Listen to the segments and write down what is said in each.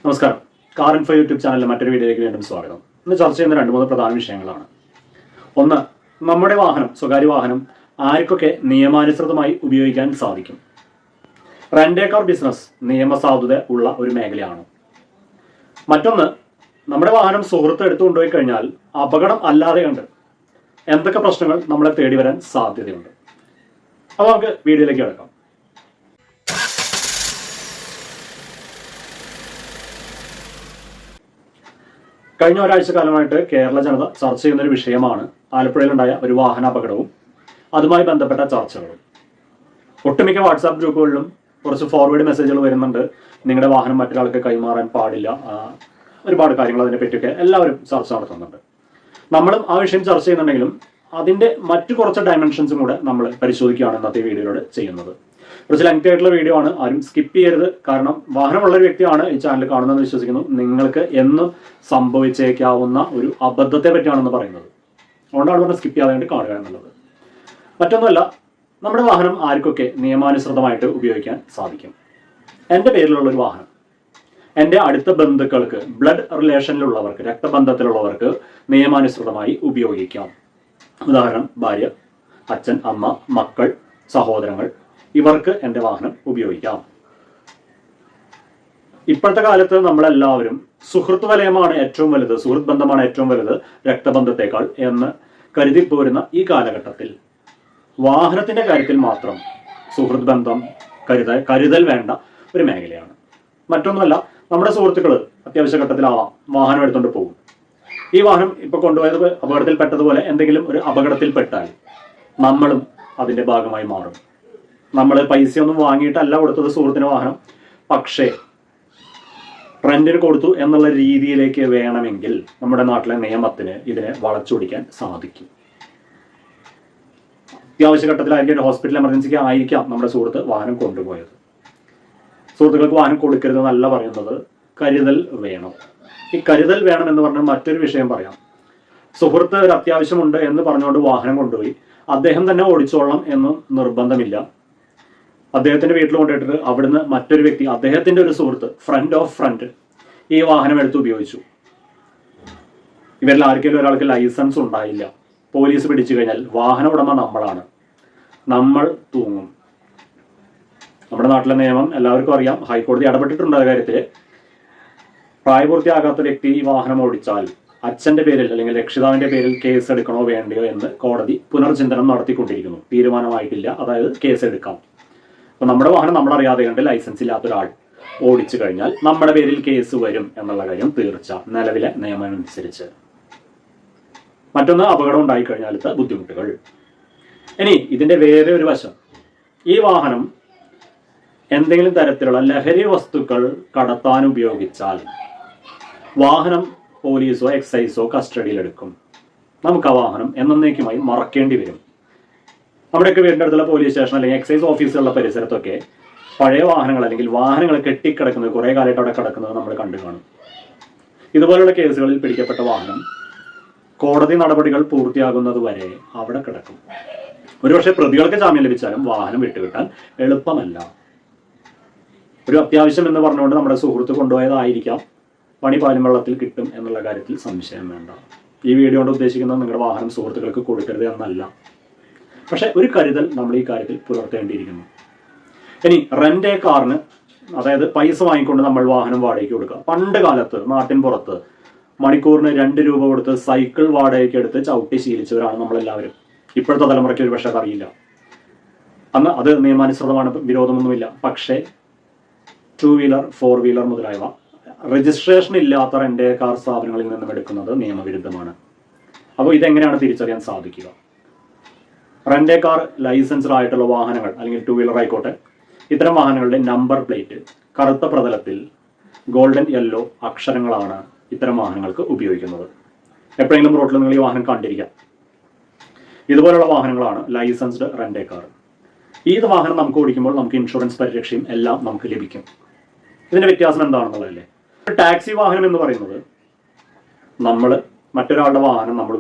നമസ്കാരം. Car info YouTube ചാനലിലെ മറ്റൊരു വീഡിയോയിലേക്ക് വീണ്ടും സ്വാഗതം. ഇന്ന് ചർച്ച ചെയ്യുന്ന 2-3 പ്രധാന വിഷയങ്ങളാണ്. ഒന്ന്, നമ്മുടെ വാഹനം, സ്വകാര്യ വാഹനം ആർക്കൊക്കെ നിയമാനുസൃതമായി ഉപയോഗിക്കാൻ സാധിക്കും? റെന്റ് എ കാർ ബിസിനസ് നിയമസാധുത ഉള്ള ഒരു മേഖലയാണ്. മറ്റൊന്ന്, നമ്മുടെ വാഹനം സുഹൃത്ത് എടുത്തു കൊണ്ടുപോയി കഴിഞ്ഞാൽ അപകടം അല്ലാതെ കണ്ട് എന്തൊക്കെ പ്രശ്നങ്ങൾ നമ്മളെ തേടി വരാൻ സാധ്യതയുണ്ട്? അപ്പോൾ നമുക്ക് വീഡിയോയിലേക്ക് കിടക്കാം. കഴിഞ്ഞ ഒരാഴ്ച കാലമായിട്ട് കേരള ജനത ചർച്ച ചെയ്യുന്ന ഒരു വിഷയമാണ് ആലപ്പുഴയിലുണ്ടായ ഒരു വാഹനാപകടവും അതുമായി ബന്ധപ്പെട്ട ചർച്ചകളും. ഒട്ടുമിക്ക വാട്സാപ്പ് ഗ്രൂപ്പുകളിലും കുറച്ച് ഫോർവേഡ് മെസ്സേജുകൾ വരുന്നുണ്ട്. നിങ്ങളുടെ വാഹനം മറ്റൊരാൾക്ക് കൈമാറാൻ പാടില്ല, ഒരുപാട് കാര്യങ്ങൾ അതിനെ പറ്റിയൊക്കെ എല്ലാവരും ചർച്ച നടത്തുന്നുണ്ട്. നമ്മളും ആ വിഷയം ചർച്ച ചെയ്യുന്നുണ്ടെങ്കിലും അതിൻ്റെ മറ്റു കുറച്ച് ഡയമെൻഷൻസും കൂടെ നമ്മൾ പരിശോധിക്കുകയാണ് ഇന്നത്തെ വീഡിയോയിലൂടെ ചെയ്യുന്നത്. കുറച്ച് ലെങ്തി ആയിട്ടുള്ള വീഡിയോ ആണ്, ആരും സ്കിപ്പ് ചെയ്യരുത്. കാരണം വാഹനമുള്ള ഒരു വ്യക്തിയാണ് ഈ ചാനൽ കാണുന്നതെന്ന് വിശ്വസിക്കുന്നു. നിങ്ങൾക്ക് എന്നും സംഭവിച്ചേക്കാവുന്ന ഒരു അബദ്ധത്തെ പറ്റിയാണെന്ന് പറയുന്നത്. അതുകൊണ്ടാണ് പറഞ്ഞത് സ്കിപ്പ് ചെയ്യാതെ വേണ്ടി കാണുക എന്നുള്ളത്. മറ്റൊന്നുമല്ല, നമ്മുടെ വാഹനം ആർക്കൊക്കെ നിയമാനുസൃതമായിട്ട് ഉപയോഗിക്കാൻ സാധിക്കും? എൻ്റെ പേരിലുള്ള ഒരു വാഹനം എൻ്റെ അടുത്ത ബന്ധുക്കൾക്ക്, ബ്ലഡ് റിലേഷനിലുള്ളവർക്ക്, രക്തബന്ധത്തിലുള്ളവർക്ക് നിയമാനുസൃതമായി ഉപയോഗിക്കാം. ഉദാഹരണം, ഭാര്യ, അച്ഛൻ, അമ്മ, മക്കൾ, സഹോദരങ്ങൾ, ഇവർക്ക് എൻ്റെ വാഹനം ഉപയോഗിക്കാം. ഇപ്പോഴത്തെ കാലത്ത് നമ്മളെല്ലാവരും സുഹൃത്ത് വലയമാണ് ഏറ്റവും വലുത്, സുഹൃത്ത് ബന്ധമാണ് ഏറ്റവും വലുത് രക്തബന്ധത്തെക്കാൾ എന്ന് കരുതി പോരുന്ന ഈ കാലഘട്ടത്തിൽ വാഹനത്തിന്റെ കാര്യത്തിൽ മാത്രം സുഹൃത്ത് ബന്ധം കരുതൽ വേണ്ട ഒരു മേഖലയാണ്. മറ്റൊന്നുമല്ല, നമ്മുടെ സുഹൃത്തുക്കൾ അത്യാവശ്യ ഘട്ടത്തിലാവാം വാഹനം എടുത്തുകൊണ്ട് പോകും. ഈ വാഹനം ഇപ്പൊ കൊണ്ടുപോയത് അപകടത്തിൽപ്പെട്ടതുപോലെ എന്തെങ്കിലും ഒരു അപകടത്തിൽപ്പെട്ടാൽ നമ്മളും അതിന്റെ ഭാഗമായി മാറും. നമ്മൾ പൈസയൊന്നും വാങ്ങിയിട്ടല്ല കൊടുത്തത് സുഹൃത്തിന് വാഹനം, പക്ഷേ റെന്റിന് കൊടുത്തു എന്നുള്ള രീതിയിലേക്ക് വേണമെങ്കിൽ നമ്മുടെ നാട്ടിലെ നിയമത്തിന് ഇതിനെ വളച്ചൊടിക്കാൻ സാധിക്കും. അത്യാവശ്യ ഘട്ടത്തിലായിരിക്കും, ഹോസ്പിറ്റൽ എമർജൻസിക്ക് ആയിരിക്കാം നമ്മുടെ സുഹൃത്ത് വാഹനം കൊണ്ടുപോയത്. സുഹൃത്തുക്കൾക്ക് വാഹനം കൊടുക്കരുത് എന്നല്ല പറയുന്നത്, കരുതൽ വേണം. ഈ കരുതൽ വേണം എന്ന് പറഞ്ഞാൽ മറ്റൊരു വിഷയം പറയാം. സുഹൃത്ത് ഒരു അത്യാവശ്യമുണ്ട് എന്ന് പറഞ്ഞുകൊണ്ട് വാഹനം കൊണ്ടുപോയി അദ്ദേഹം തന്നെ ഓടിച്ചോളണം എന്ന് നിർബന്ധമില്ല. അദ്ദേഹത്തിന്റെ വീട്ടിൽ കൊണ്ടുപോയിട്ട് അവിടുന്ന് മറ്റൊരു വ്യക്തി, അദ്ദേഹത്തിന്റെ ഒരു സുഹൃത്ത്, ഫ്രണ്ട് ഓഫ് ഫ്രണ്ട്, ഈ വാഹനം എടുത്ത് ഉപയോഗിച്ചു. ഇവരിൽ ആർക്കെങ്കിലും ഒരാൾക്ക് ലൈസൻസ് ഉണ്ടായില്ല, പോലീസ് പിടിച്ചു കഴിഞ്ഞാൽ വാഹന ഉടമ നമ്മളാണ്, നമ്മൾ തൂങ്ങും. നമ്മുടെ നാട്ടിലെ നിയമം എല്ലാവർക്കും അറിയാം. ഹൈക്കോടതി ഇടപെട്ടിട്ടുണ്ട് ആ കാര്യത്തിൽ. പ്രായപൂർത്തിയാകാത്ത വ്യക്തി ഈ വാഹനം ഓടിച്ചാൽ അച്ഛന്റെ പേരിൽ അല്ലെങ്കിൽ രക്ഷിതാവിന്റെ പേരിൽ കേസ് എടുക്കണോ വേണ്ടയോ എന്ന് കോടതി പുനർചിന്തനം നടത്തിക്കൊണ്ടിരിക്കുന്നു. തീരുമാനമായിട്ടില്ല, അതായത് കേസ് എടുക്കാം. അപ്പൊ നമ്മുടെ വാഹനം നമ്മളറിയാതെ കണ്ട് ലൈസൻസ് ഇല്ലാത്ത ഒരാൾ ഓടിച്ചു കഴിഞ്ഞാൽ നമ്മുടെ പേരിൽ കേസ് വരും എന്നുള്ള കാര്യം തീർച്ച, നിലവിലെ നിയമം അനുസരിച്ച്. മറ്റൊന്ന്, അപകടം ഉണ്ടായിക്കഴിഞ്ഞാലത്തെ ബുദ്ധിമുട്ടുകൾ. ഇനി ഇതിന്റെ വേറെ ഒരു വശം, ഈ വാഹനം എന്തെങ്കിലും തരത്തിലുള്ള ലഹരി വസ്തുക്കൾ കടത്താൻ ഉപയോഗിച്ചാൽ വാഹനം പോലീസോ എക്സൈസോ കസ്റ്റഡിയിലെടുക്കും. നമുക്ക് ആ വാഹനം എന്നേക്കുമായി മറക്കേണ്ടി വരും. നമ്മുടെയൊക്കെ വീടിൻ്റെ അടുത്തുള്ള പോലീസ് സ്റ്റേഷൻ അല്ലെങ്കിൽ എക്സൈസ് ഓഫീസുകളുടെ പരിസരത്തൊക്കെ പഴയ വാഹനങ്ങൾ അല്ലെങ്കിൽ വാഹനങ്ങൾ കെട്ടിക്കിടക്കുന്നത്, കുറേ കാലമായിട്ട് അവിടെ കിടക്കുന്നത് നമ്മൾ കണ്ടു കാണും. ഇതുപോലുള്ള കേസുകളിൽ പിടിക്കപ്പെട്ട വാഹനം കോടതി നടപടികൾ പൂർത്തിയാകുന്നത് വരെ അവിടെ കിടക്കും. ഒരുപക്ഷെ പ്രതികൾക്ക് ജാമ്യം ലഭിച്ചാലും വാഹനം വിട്ടുകിട്ടാൻ എളുപ്പമല്ല. ഒരു അത്യാവശ്യം എന്ന് പറഞ്ഞുകൊണ്ട് നമ്മുടെ സുഹൃത്ത് കൊണ്ടുപോയതായിരിക്കാം, പണി പാലും വെള്ളത്തിൽ കിട്ടും എന്നുള്ള കാര്യത്തിൽ സംശയം വേണ്ട. ഈ വീഡിയോ കൊണ്ട് ഉദ്ദേശിക്കുന്നത് നിങ്ങളുടെ വാഹനം സുഹൃത്തുക്കൾക്ക് കൊടുക്കരുത് എന്നല്ല, പക്ഷെ ഒരു കരുതൽ നമ്മൾ ഈ കാര്യത്തിൽ പുലർത്തേണ്ടിയിരിക്കുന്നു. ഇനി റെന്റ് എ കാറിന്, അതായത് പൈസ വാങ്ങിക്കൊണ്ട് നമ്മൾ വാഹനം വാടകയ്ക്ക് കൊടുക്കുക. പണ്ട് കാലത്ത് നാട്ടിൻ പുറത്ത് മണിക്കൂറിന് 2 രൂപ കൊടുത്ത് സൈക്കിൾ വാടകയ്ക്ക് എടുത്ത് ചവിട്ടി ശീലിച്ചവരാണ് നമ്മളെല്ലാവരും. ഇപ്പോഴത്തെ തലമുറയ്ക്ക് ഒരു പക്ഷേ അറിയില്ല. അന്ന് അത് നിയമാനുസൃതമാണ്, വിരോധമൊന്നുമില്ല. പക്ഷേ 2 വീലർ 4 വീലർ മുതലായവ രജിസ്ട്രേഷൻ ഇല്ലാത്ത റെന്റ് എ കാർ സ്ഥാപനങ്ങളിൽ നിന്നും എടുക്കുന്നത് നിയമവിരുദ്ധമാണ്. അപ്പോൾ ഇതെങ്ങനെയാണ് തിരിച്ചറിയാൻ സാധിക്കുക? റെന്റ് എ കാർ ലൈസൻസ്ഡ് ആയിട്ടുള്ള വാഹനങ്ങൾ അല്ലെങ്കിൽ 2 വീലർ ആയിക്കോട്ടെ, ഇത്തരം വാഹനങ്ങളുടെ നമ്പർ പ്ലേറ്റ് കറുത്ത പ്രതലത്തിൽ ഗോൾഡൻ യെല്ലോ അക്ഷരങ്ങളാണ് ഇത്തരം വാഹനങ്ങൾക്ക് ഉപയോഗിക്കുന്നത്. എപ്പോഴെങ്കിലും റോഡിൽ നിങ്ങൾ ഈ വാഹനം കണ്ടിരിക്കാം. ഇതുപോലുള്ള വാഹനങ്ങളാണ് ലൈസൻസ്ഡ് റെന്റ് എ കാർ. ഈ വാഹനം നമുക്ക് ഓടിക്കുമ്പോൾ നമുക്ക് ഇൻഷുറൻസ് പരിരക്ഷയും എല്ലാം നമുക്ക് ലഭിക്കും. ഇതിന്റെ വ്യത്യാസം എന്താണെന്നുള്ളതല്ലേ? ഒരു ടാക്സി വാഹനം എന്ന് പറയുന്നത്, നമ്മൾ മറ്റൊരാളുടെ വാഹനം നമ്മൾ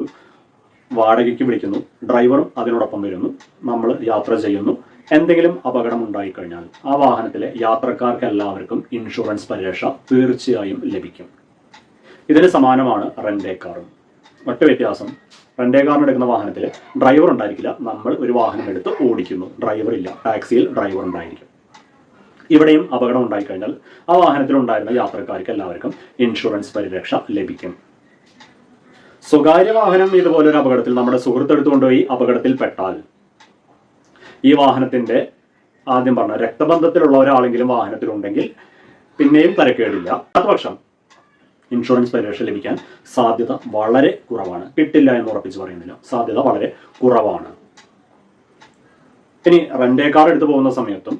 വാടകയ്ക്ക് വിളിക്കുന്നു, ഡ്രൈവറും അതിനോടൊപ്പം വരുന്നു, നമ്മൾ യാത്ര ചെയ്യുന്നു, എന്തെങ്കിലും അപകടം ഉണ്ടായിക്കഴിഞ്ഞാൽ ആ വാഹനത്തിലെ യാത്രക്കാർക്ക് എല്ലാവർക്കും ഇൻഷുറൻസ് പരിരക്ഷ തീർച്ചയായും ലഭിക്കും. ഇതിന് സമാനമാണ് റെന്റ് എ കാറും. ഒറ്റ വ്യത്യാസം, റെന്റ് എ കാറിന് എടുക്കുന്ന വാഹനത്തിൽ ഡ്രൈവർ ഉണ്ടായിരിക്കില്ല. നമ്മൾ ഒരു വാഹനം എടുത്ത് ഓടിക്കുന്നു, ഡ്രൈവർ ഇല്ല. ടാക്സിയിൽ ഡ്രൈവർ ഉണ്ടായിരിക്കും. ഇവിടെയും അപകടം ഉണ്ടായിക്കഴിഞ്ഞാൽ ആ വാഹനത്തിൽ ഉണ്ടായിരുന്ന യാത്രക്കാർക്ക് എല്ലാവർക്കും ഇൻഷുറൻസ് പരിരക്ഷ ലഭിക്കും. സ്വകാര്യ വാഹനം ഇതുപോലൊരു അപകടത്തിൽ നമ്മുടെ സുഹൃത്ത് എടുത്തുകൊണ്ടുപോയി അപകടത്തിൽപ്പെട്ടാൽ ഈ വാഹനത്തിന്റെ ആദ്യം പറഞ്ഞ രക്തബന്ധത്തിലുള്ള ഒരാളെങ്കിലും വാഹനത്തിലുണ്ടെങ്കിൽ പിന്നെയും തരക്കേടില്ല. അതുപക്ഷം ഇൻഷുറൻസ് പരിരക്ഷ ലഭിക്കാൻ സാധ്യത വളരെ കുറവാണ്. കിട്ടില്ല എന്ന് ഉറപ്പിച്ച് പറയുന്നില്ല, സാധ്യത വളരെ കുറവാണ്. ഇനി റെന്റ് എ കാർ എടുത്തു പോകുന്ന സമയത്തും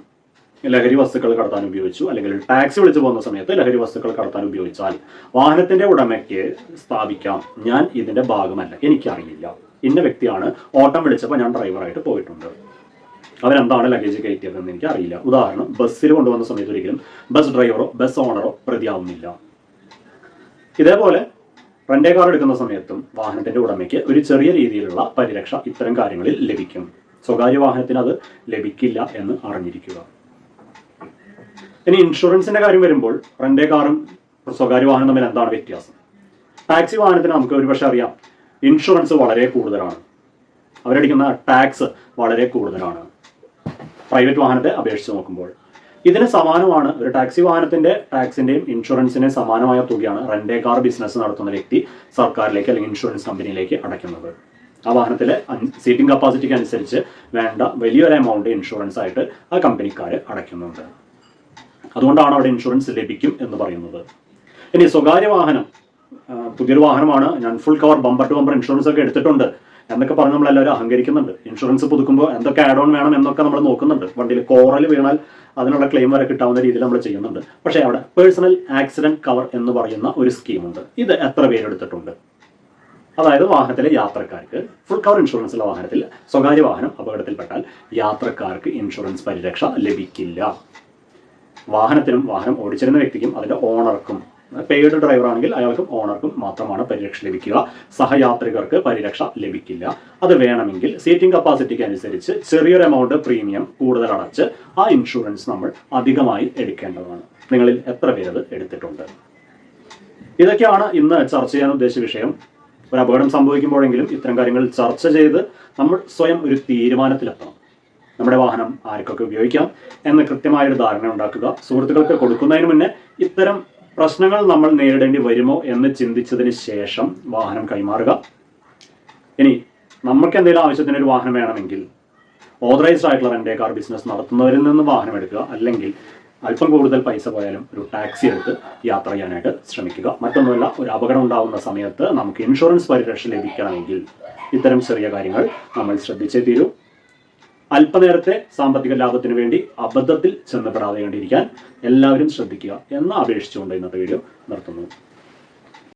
ലഹരി വസ്തുക്കൾ കടത്താൻ ഉപയോഗിച്ചു, അല്ലെങ്കിൽ ടാക്സി വിളിച്ചു പോകുന്ന സമയത്ത് ലഹരി വസ്തുക്കൾ കടത്താൻ ഉപയോഗിച്ചാൽ വാഹനത്തിന്റെ ഉടമയ്ക്ക് സ്ഥാപിക്കാം, ഞാൻ ഇതിന്റെ ഭാഗമല്ല, എനിക്കറിയില്ല, ഇന്ന വ്യക്തിയാണ് ഓട്ടം വിളിച്ചപ്പോൾ ഞാൻ ഡ്രൈവറായിട്ട് പോയിട്ടുണ്ട്, അവരെന്താണ് ലഗേജ് കയറ്റിയതെന്ന് എനിക്ക് അറിയില്ല. ഉദാഹരണം, ബസ്സിൽ കൊണ്ടുവന്ന സമയത്ത് ഒരിക്കലും ബസ് ഡ്രൈവറോ ബസ് ഓണറോ പ്രതിയാവുന്നില്ല. ഇതേപോലെ റെന്റ് എ കാർ എടുക്കുന്ന സമയത്തും വാഹനത്തിന്റെ ഉടമയ്ക്ക് ഒരു ചെറിയ രീതിയിലുള്ള പരിരക്ഷ ഇത്തരം കാര്യങ്ങളിൽ ലഭിക്കും. സ്വകാര്യ വാഹനത്തിന് അത് ലഭിക്കില്ല എന്ന് അറിഞ്ഞിരിക്കുക. ഇനി ഇൻഷുറൻസിന്റെ കാര്യം വരുമ്പോൾ റെന്റ് എ കാറും സ്വകാര്യ വാഹനം തമ്മിൽ എന്താണ് വ്യത്യാസം? ടാക്സി വാഹനത്തിന് നമുക്ക് ഒരുപക്ഷെ അറിയാം, ഇൻഷുറൻസ് വളരെ കൂടുതലാണ്, അവരടിക്കുന്ന ടാക്സ് വളരെ കൂടുതലാണ് പ്രൈവറ്റ് വാഹനത്തെ അപേക്ഷിച്ച് നോക്കുമ്പോൾ. ഇതിന് സമാനമാണ്, ഒരു ടാക്സി വാഹനത്തിന്റെ ടാക്സിന്റെയും ഇൻഷുറൻസിന്റെ സമാനമായ തുകയാണ് റെന്റ് എ കാർ ബിസിനസ് നടത്തുന്ന വ്യക്തി സർക്കാരിലേക്ക് അല്ലെങ്കിൽ ഇൻഷുറൻസ് കമ്പനിയിലേക്ക് അടയ്ക്കുന്നത്. ആ വാഹനത്തിലെ സീറ്റിംഗ് കപ്പാസിറ്റിക്ക് അനുസരിച്ച് വേണ്ട വലിയൊരു എമൗണ്ട് ഇൻഷുറൻസ് ആയിട്ട് ആ കമ്പനിക്കാർ അടയ്ക്കുന്നുണ്ട്. അതുകൊണ്ടാണ് അവിടെ ഇൻഷുറൻസ് ലഭിക്കും എന്ന് പറയുന്നത്. ഇനി സ്വകാര്യ വാഹനം, പുതിയൊരു വാഹനമാണ്, ഞാൻ full cover bumper to bumper insurance ഒക്കെ എടുത്തിട്ടുണ്ട് എന്നൊക്കെ പറഞ്ഞ് നമ്മളെല്ലാവരും അഹങ്കരിക്കുന്നുണ്ട്. ഇൻഷുറൻസ് പുതുക്കുമ്പോൾ എന്തൊക്കെ ആഡ് ഓൺ വേണം എന്നൊക്കെ നമ്മൾ നോക്കുന്നുണ്ട്. വണ്ടിയിൽ കോറൽ വീണാൽ അതിനുള്ള ക്ലെയിം വരെ കിട്ടാവുന്ന രീതിയിൽ നമ്മൾ ചെയ്യുന്നുണ്ട്. പക്ഷേ അവിടെ പേഴ്സണൽ ആക്സിഡന്റ് കവർ എന്ന് പറയുന്ന ഒരു സ്കീമുണ്ട്. ഇത് എത്ര പേരെടുത്തിട്ടുണ്ട്? അതായത് വാഹനത്തിലെ യാത്രക്കാർക്ക് ഫുൾ കവർ ഇൻഷുറൻസ് ഉള്ള വാഹനത്തിൽ സ്വകാര്യ വാഹനം അപകടത്തിൽപ്പെട്ടാൽ യാത്രക്കാർക്ക് ഇൻഷുറൻസ് പരിരക്ഷ ലഭിക്കില്ല. വാഹനത്തിനും വാഹനം ഓടിച്ചിരുന്ന വ്യക്തിക്കും അതിന്റെ ഓണർക്കും, പെയ്ഡ് ഡ്രൈവർ ആണെങ്കിൽ അയാൾക്കും ഓണർക്കും മാത്രമാണ് പരിരക്ഷ ലഭിക്കുക. സഹയാത്രികർക്ക് പരിരക്ഷ ലഭിക്കില്ല. അത് വേണമെങ്കിൽ സീറ്റിംഗ് കപ്പാസിറ്റിക്ക് അനുസരിച്ച് ചെറിയൊരു എമൗണ്ട് പ്രീമിയം കൂടുതൽ അടച്ച് ആ ഇൻഷുറൻസ് നമ്മൾ അധികമായി എടുക്കേണ്ടതാണ്. നിങ്ങളിൽ എത്ര പേരത് എടുത്തിട്ടുണ്ട്? ഇതൊക്കെയാണ് ഇന്ന് ചർച്ച ചെയ്യാൻ ഉദ്ദേശിച്ച വിഷയം. ഒരു അപകടം സംഭവിക്കുമ്പോഴെങ്കിലും ഇത്തരം കാര്യങ്ങൾ ചർച്ച ചെയ്ത് നമ്മൾ സ്വയം ഒരു തീരുമാനത്തിലെത്തണം. നമ്മുടെ വാഹനം ആർക്കൊക്കെ ഉപയോഗിക്കാം എന്ന് കൃത്യമായൊരു ധാരണ ഉണ്ടാക്കുക. സുഹൃത്തുക്കൾക്ക് കൊടുക്കുന്നതിന് മുന്നേ ഇത്തരം പ്രശ്നങ്ങൾ നമ്മൾ നേരിടേണ്ടി വരുമോ എന്ന് ചിന്തിച്ചതിന് ശേഷം വാഹനം കൈമാറുക. ഇനി നമുക്ക് എന്തെങ്കിലും ആവശ്യത്തിന് ഒരു വാഹനം വേണമെങ്കിൽ ഓതറൈസ്ഡ് ആയിട്ടുള്ള റെന്റ് എ കാർ ബിസിനസ് നടത്തുന്നവരിൽ നിന്ന് വാഹനം എടുക്കുക. അല്ലെങ്കിൽ അല്പം കൂടുതൽ പൈസ പോയാലും ഒരു ടാക്സി എടുത്ത് യാത്ര ചെയ്യാനായിട്ട് ശ്രമിക്കുക. മറ്റൊന്നുമല്ല, ഒരു അപകടം ഉണ്ടാകുന്ന സമയത്ത് നമുക്ക് ഇൻഷുറൻസ് പരിരക്ഷ ലഭിക്കണമെങ്കിൽ ഇത്തരം ചെറിയ കാര്യങ്ങൾ നമ്മൾ ശ്രദ്ധിച്ചേ തീരൂ. അല്പനേരത്തെ സാമ്പത്തിക ലാഭത്തിന് വേണ്ടി അബദ്ധത്തിൽ ചെന്നപ്പെടാതെ കണ്ടിരിക്കാൻ എല്ലാവരും ശ്രദ്ധിക്കുക എന്ന് അപേക്ഷിച്ചുകൊണ്ട് ഇന്നത്തെ വീഡിയോ നിർത്തുന്നു.